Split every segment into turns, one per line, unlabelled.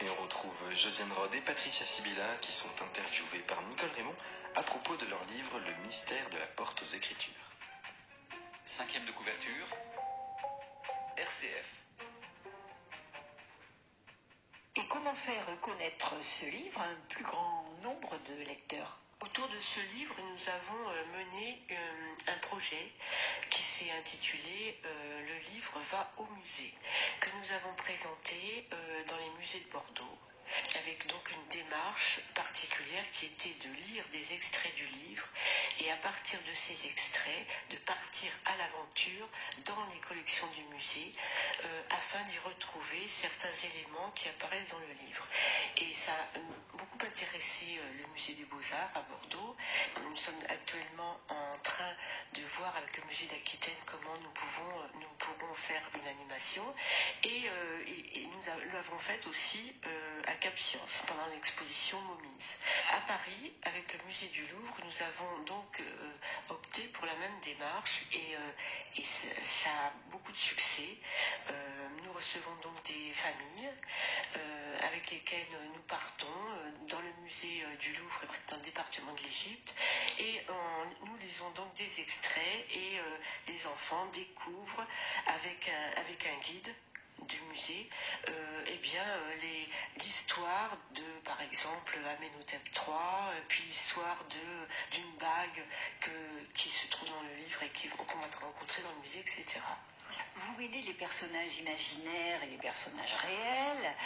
Et on retrouve Josiane Rode et Patricia Sibilla qui sont interviewées par Nicole Raymond à propos de leur livre Le mystère de la porte aux Écritures.
5e de couverture, RCF.
Et comment faire connaître ce livre à un plus grand nombre de lecteurs?
Autour de ce livre, nous avons mené un projet qui s'est intitulé Le livre va au musée, que nous avons présenté dans les musées de Bordeaux, avec donc une démarche particulière qui était de lire des extraits du livre et à partir de ces extraits, de partir à l'aventure dans les collections du musée afin d'y retrouver certains éléments qui apparaissent dans le livre. Et ça a beaucoup intéressé le musée des Beaux-Arts à Bordeaux. Nous sommes actuellement en train de voir avec le musée d'Aquitaine comment nous pourrons faire une animation et nous l'avons fait aussi à Cap Science pendant l'exposition Momies. À Paris, avec le musée du Louvre, nous avons donc opté pour la même démarche et ça a beaucoup de succès. Nous recevons donc des familles avec lesquelles nous partons dans le musée du Louvre dans le département de l'Égypte et nous lisons donc des extraits et les enfants découvrent avec un guide du musée l'histoire de par exemple Amenhotep III, puis l'histoire d'une bague qui se trouve dans le livre et qu'on va rencontrer dans le musée, etc.
Vous mêlez les personnages imaginaires et les personnages réels.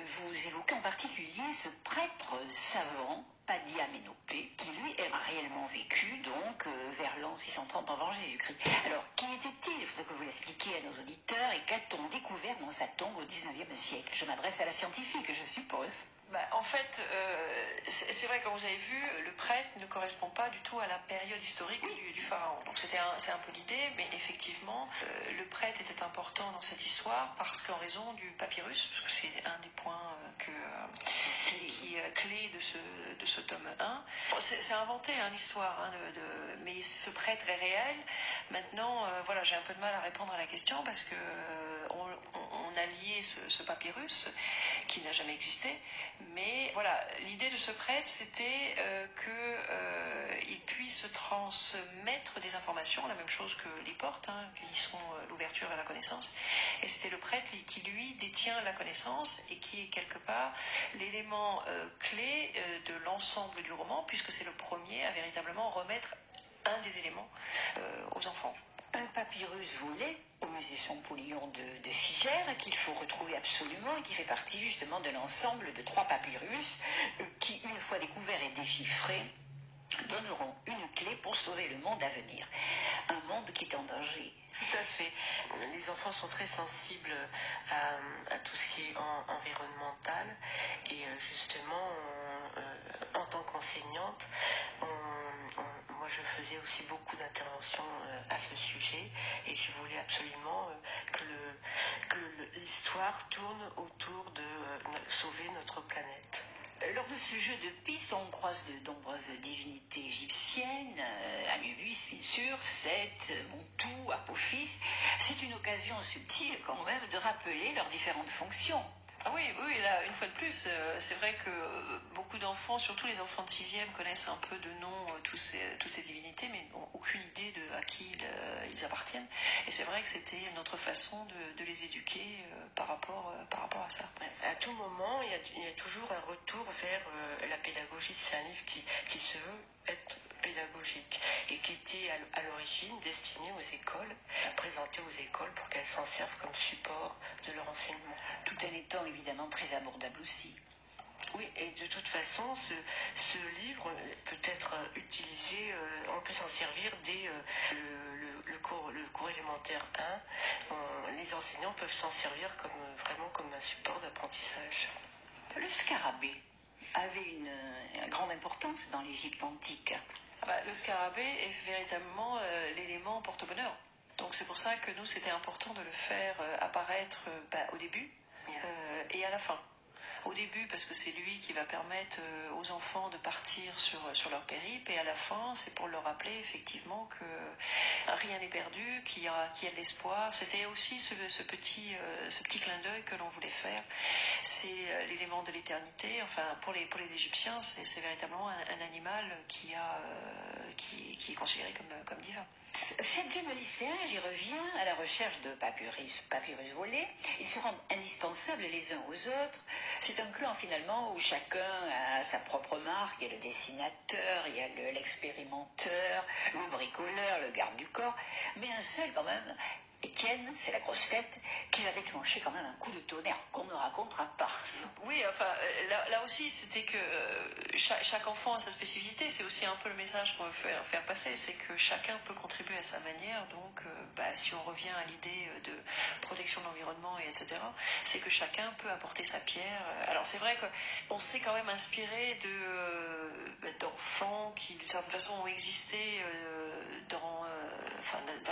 Vous évoquez en particulier ce prêtre savant, Padi Amenhotep, qui lui a réellement vécu donc vers l'an 630 avant Jésus-Christ. Alors, qui était-il? Il faudrait que vous l'expliquiez à nos auditeurs. Et qu'a-t-on découvert dans sa tombe au XIXe siècle? Je m'adresse à la scientifique, je suppose.
En fait, c'est vrai, comme vous avez vu, le prêtre ne correspond pas du tout à la période historique du pharaon. Donc c'est un peu l'idée, mais effectivement, le prêtre était important dans cette histoire parce qu'en raison du papyrus, parce que c'est un des points qui est clé de ce tome 1. C'est inventé l'histoire, mais ce prêtre est réel. Maintenant, j'ai un peu de mal à répondre à la question parce que on a lié ce papyrus qui n'a jamais existé. Mais voilà, l'idée de ce prêtre, c'était qu'il puisse transmettre des informations, la même chose que les portes, qui sont l'ouverture à la connaissance. Et c'était le prêtre qui, lui, détient la connaissance et qui est quelque part l'élément clé de l'ensemble du roman, puisque c'est le premier à véritablement remettre un des éléments aux enfants.
Un papyrus volé au musée Champollion de Figères qu'il faut retrouver absolument et qui fait partie justement de l'ensemble de 3 papyrus qui, une fois découverts et déchiffrés, donneront une clé pour sauver le monde à venir. Un monde qui est en danger.
Tout à fait. Les enfants sont très sensibles à tout ce qui est environnemental et justement, en tant qu'enseignante, moi je faisais aussi beaucoup d'interventions à ce sujet et je voulais absolument que l'histoire tourne autour de sauver notre planète.
Lors de ce jeu de pistes, on croise de nombreuses divinités égyptiennes, Anubis bien sûr, Seth, Montou, Apophis. C'est une occasion subtile quand même de rappeler leurs différentes fonctions.
Ah oui, là, une fois de plus, c'est vrai que beaucoup d'enfants, surtout les enfants de 6e, connaissent un peu de nom toutes ces divinités, mais n'ont aucune idée à qui ils appartiennent. Et c'est vrai que c'était notre façon de les éduquer par rapport à ça.
À tout moment, il y a toujours un retour vers la pédagogie. C'est un livre qui se veut être pédagogique et qui était à l'origine destiné aux écoles, présenté aux écoles pour qu'elles s'en servent comme support de leur enseignement.
Tout en étant évidemment très abordable aussi.
Oui, et de toute façon, ce livre peut être utilisé, on peut s'en servir dès le cours élémentaire 1. Les enseignants peuvent s'en servir vraiment comme un support d'apprentissage.
Le scarabée avait une grande importance dans l'Égypte antique.
Le scarabée est véritablement l'élément porte-bonheur. Donc c'est pour ça que nous, c'était important de le faire apparaître au début et à la fin. Au début, parce que c'est lui qui va permettre aux enfants de partir sur leur périple, et à la fin, c'est pour leur rappeler effectivement que rien n'est perdu, qu'il y a de l'espoir. C'était aussi ce petit clin d'œil que l'on voulait faire. C'est l'élément de l'éternité. Enfin, pour les Égyptiens, c'est véritablement un animal qui est considéré comme divin.
Cette jeune lycéen, j'y reviens, à la recherche de papyrus volés, ils se rendent indispensables les uns aux autres. C'est un clan finalement où chacun a sa propre marque. Il y a le dessinateur, il y a l'expérimenteur, le bricoleur, le garde du corps, mais un seul quand même, Étienne, c'est la grosse tête, qui va déclencher quand même un coup de tonnerre qu'on ne racontera pas.
Oui, enfin, là aussi, c'était que chaque enfant a sa spécificité. C'est aussi un peu le message qu'on veut faire passer, c'est que chacun peut contribuer à sa manière. Donc, si on revient à l'idée de protection de l'environnement, etc., c'est que chacun peut apporter sa pierre. Alors, c'est vrai qu'on s'est quand même inspiré d'enfants qui, d'une certaine façon, ont existé dans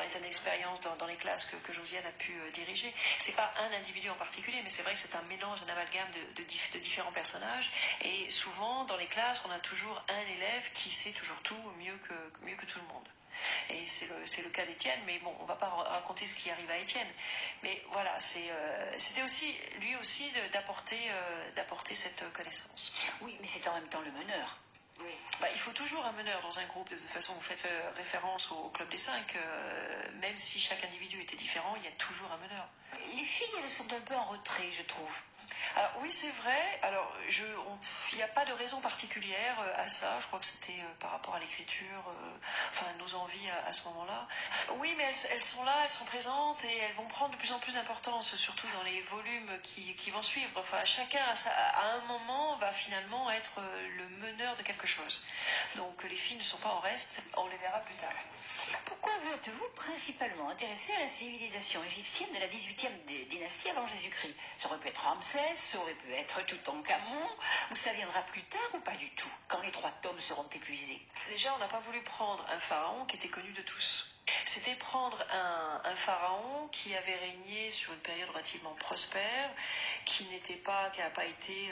les années d'expérience, dans les classes que Josiane a pu diriger. C'est pas un individu en particulier, mais c'est vrai que c'est un mélange, un amalgame de différents personnages. Et souvent, dans les classes, on a toujours un élève qui sait toujours tout mieux que tout le monde. Et c'est le cas d'Étienne, mais bon, on ne va pas raconter ce qui arrive à Étienne. Mais voilà, c'était aussi, lui aussi, d'apporter cette connaissance.
Oui, mais c'est en même temps le meneur.
Oui. Il faut toujours un meneur dans un groupe. De toute façon, vous faites référence au Club des 5. Même si chaque individu était différent, il y a toujours un meneur.
Les filles, elles sont un peu en retrait, je trouve.
Alors oui, c'est vrai. Alors il n'y a pas de raison particulière à ça. Je crois que c'était par rapport à l'écriture, nos envies à ce moment-là. Oui, mais elles sont là, elles sont présentes et elles vont prendre de plus en plus d'importance, surtout dans les volumes qui vont suivre. Enfin, chacun à un moment va finalement être le meneur de quelque chose. Donc les filles ne sont pas en reste. On les verra plus tard.
Pourquoi êtes-vous principalement intéressé à la civilisation égyptienne de la 18e dynastie avant Jésus-Christ? Ça aurait pu être Ramsès, ça aurait pu être Toutankhamon, ou ça viendra plus tard ou pas du tout, quand les 3 tomes seront épuisés?
Déjà, on n'a pas voulu prendre un pharaon qui était connu de tous. C'était prendre un pharaon qui avait régné sur une période relativement prospère, qui n'a pas été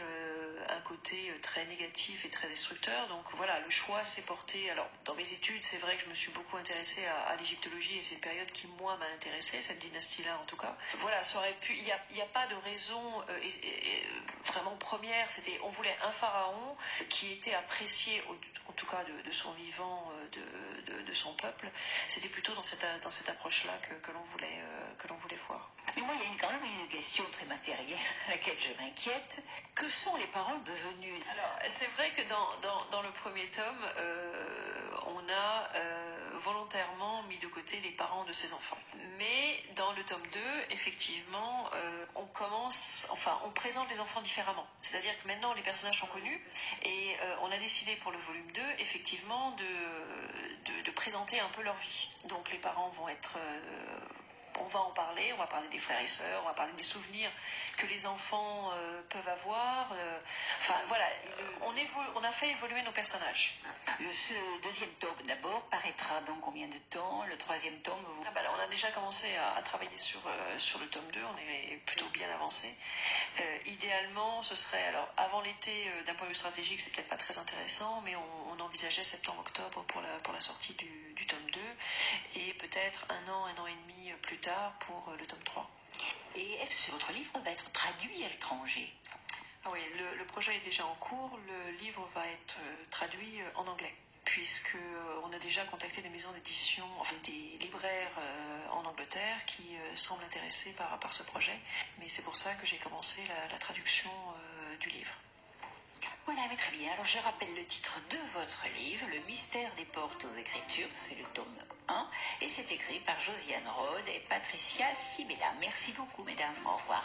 un côté très négatif et très destructeur. Donc voilà, le choix s'est porté. Alors, dans mes études, c'est vrai que je me suis beaucoup intéressée à l'égyptologie, et c'est une période qui, moi, m'a intéressée, cette dynastie-là en tout cas. Voilà, ça aurait pu. Il n'y a pas de raison vraiment première. On voulait un pharaon qui était apprécié, en tout cas de son vivant, de son peuple. C'était plutôt dans cette approche-là que l'on voulait voir.
Mais moi, il y a quand même une question très matérielle à laquelle je m'inquiète. Que sont les parents devenus?
Alors, c'est vrai que dans le premier tome, on a volontairement mis de côté les parents de ses enfants. Mais dans le tome 2, effectivement, on présente les enfants différemment. C'est-à-dire que maintenant, les personnages sont connus, et on a décidé pour le volume 2, effectivement, de présenter un peu leur vie. Donc les parents vont être... on va en parler, on va parler des frères et sœurs, on va parler des souvenirs que les enfants peuvent avoir. Voilà, on a fait évoluer nos personnages.
Ce 2e tome d'abord paraîtra dans combien de temps? Le 3e tome,
on a déjà commencé à travailler sur le tome 2, on est plutôt bien avancé. Idéalement, ce serait, alors avant l'été, d'un point de vue stratégique, c'est peut-être pas très intéressant, mais on envisageait septembre-octobre pour la sortie du tome 2, et peut-être un an et demi plus tard pour le tome 3.
Et est-ce que votre livre va être traduit à l'étranger?
Ah oui, le projet est déjà en cours. Le livre va être traduit en anglais, puisque on a déjà contacté des maisons d'édition, enfin des libraires en Angleterre qui semblent intéressés par ce projet. Mais c'est pour ça que j'ai commencé la traduction du livre.
Voilà, mais très bien. Alors je rappelle le titre de votre livre, Le mystère des portes aux écritures, c'est le tome 1, et c'est écrit par Josiane Rode et Patricia Sibella. Merci beaucoup, mesdames. Au revoir.